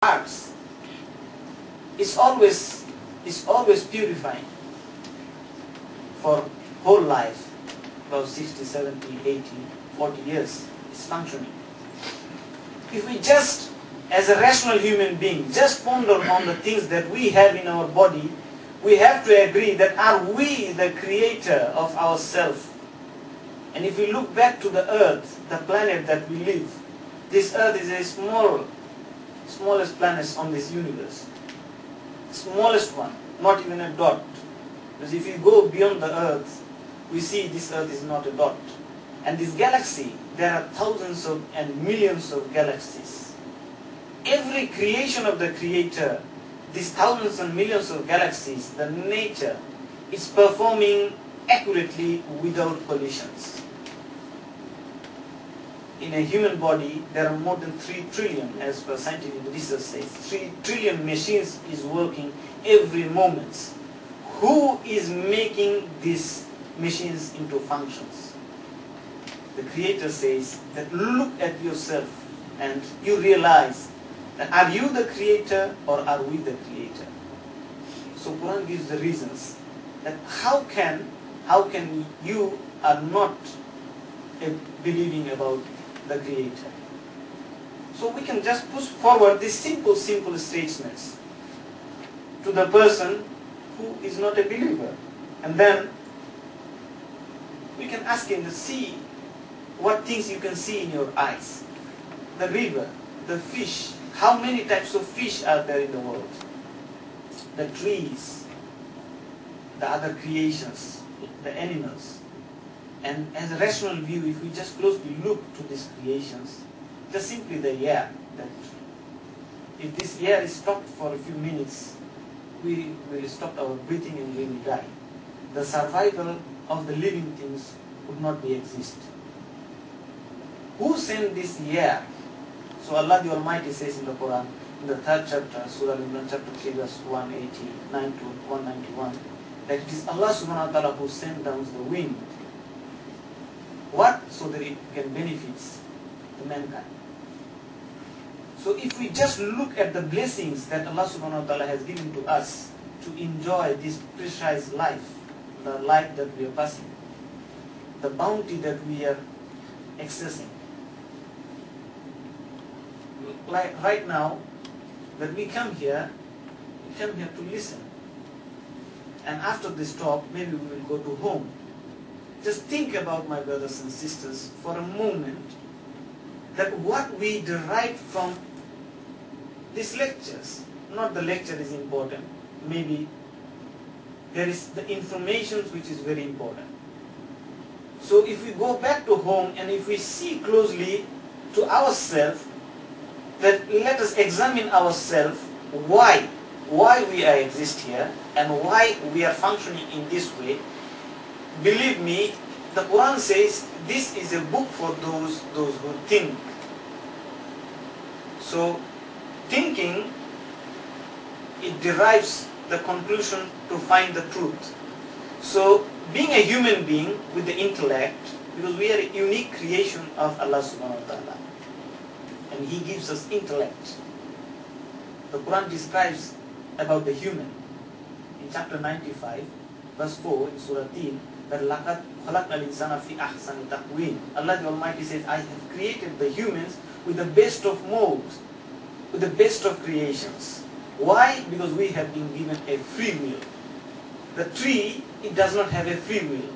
hearts is always purifying for whole life, about 60, 70, 80, 40 years, it's functioning. If we just, as a rational human being, just ponder on the things that we have in our body, we have to agree that are we the creator of ourselves? And if we look back to the earth, the planet that we live, this earth is a smallest planet on this universe. Smallest one, not even a dot. Because if you go beyond the earth, we see this earth is not a dot. And this galaxy, there are thousands and millions of galaxies. Every creation of the creator, these thousands and millions of galaxies, the nature is performing accurately without collisions. In a human body, there are more than 3 trillion, as per scientific research says. 3 trillion machines is working every moment. Who is making these machines into functions? The Creator says that look at yourself and you realize that are you the creator or are we the creator? So Quran gives the reasons that how can you are not believing about the Creator. So we can just push forward these simple statements to the person who is not a believer. And then we can ask him to see what things you can see in your eyes. The river, the fish, how many types of fish are there in the world? The trees, the other creations, the animals. And as a rational view, if we just closely look to these creations, just simply the air, that if this air is stopped for a few minutes, we will stop our breathing and we will die. The survival of the living things would not be exist. Who sent this air? So Allah the Almighty says in the Quran, in the 3rd chapter, Surah Al-Imran chapter 3 verse 189 to 191, that it is Allah subhanahu wa ta'ala who sent down the wind. What? So that it can benefit the mankind. So if we just look at the blessings that Allah subhanahu wa ta'ala has given to us to enjoy this precise life, the life that we are passing, the bounty that we are accessing. Like right now, that we come here to listen. And after this talk, maybe we will go to home. Just think about, my brothers and sisters, for a moment, that what we derive from these lectures, not the lecture is important, maybe there is the information which is very important. So if we go back to home and if we see closely to ourselves, that let us examine ourselves why we are exist here and why we are functioning in this way. Believe me, the Quran says this is a book for those who think. So thinking, it derives the conclusion to find the truth. So being a human being with the intellect, because we are a unique creation of Allah subhanahu wa ta'ala, and He gives us intellect. The Quran describes about the human in chapter 95 verse 4 in Surah 10, that لَقَدْ خَلَقْنَا الْإِنسَانَ فِي أَحْسَنِ تَقْوِيمٍ. Allah the Almighty says, I have created the humans with the best of molds, with the best of creations. Why? Because we have been given a free will. The tree, it does not have a free will.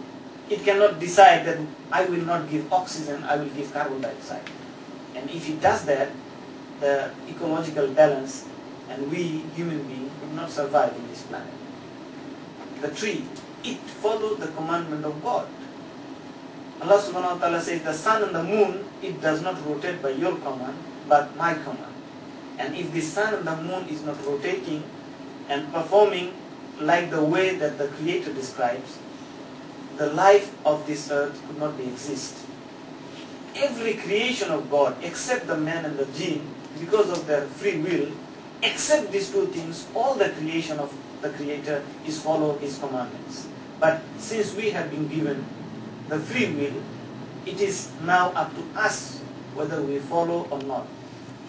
It cannot decide that I will not give oxygen, I will give carbon dioxide. And if it does that, the ecological balance and we human beings would not survive in this planet. The tree, it followed the commandment of God. Allah subhanahu wa ta'ala says the sun and the moon, it does not rotate by your command, but my command. And if the sun and the moon is not rotating and performing like the way that the Creator describes, the life of this earth could not be exist. Every creation of God, except the man and the jinn, because of their free will, except these two things, all the creation of the Creator is follow His commandments. But since we have been given the free will, it is now up to us whether we follow or not.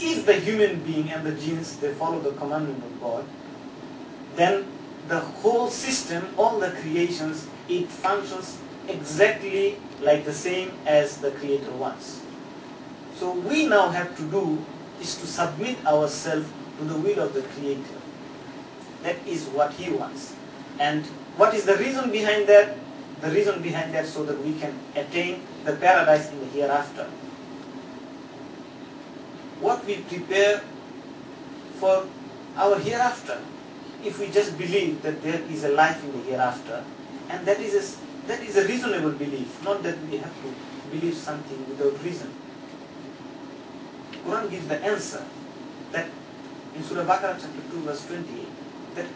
if the human being and the jinns, they follow the commandment of God, then the whole system, all the creations, it functions exactly like the same as the Creator wants. So we now have to do is to submit ourselves to the will of the Creator. That is what He wants. And what is the reason behind that? The reason behind that so that we can attain the paradise in the hereafter. What we prepare for our hereafter, if we just believe that there is a life in the hereafter, and that is a reasonable belief, not that we have to believe something without reason. Quran gives the answer that in Surah Baqarah chapter 2 verse 28, that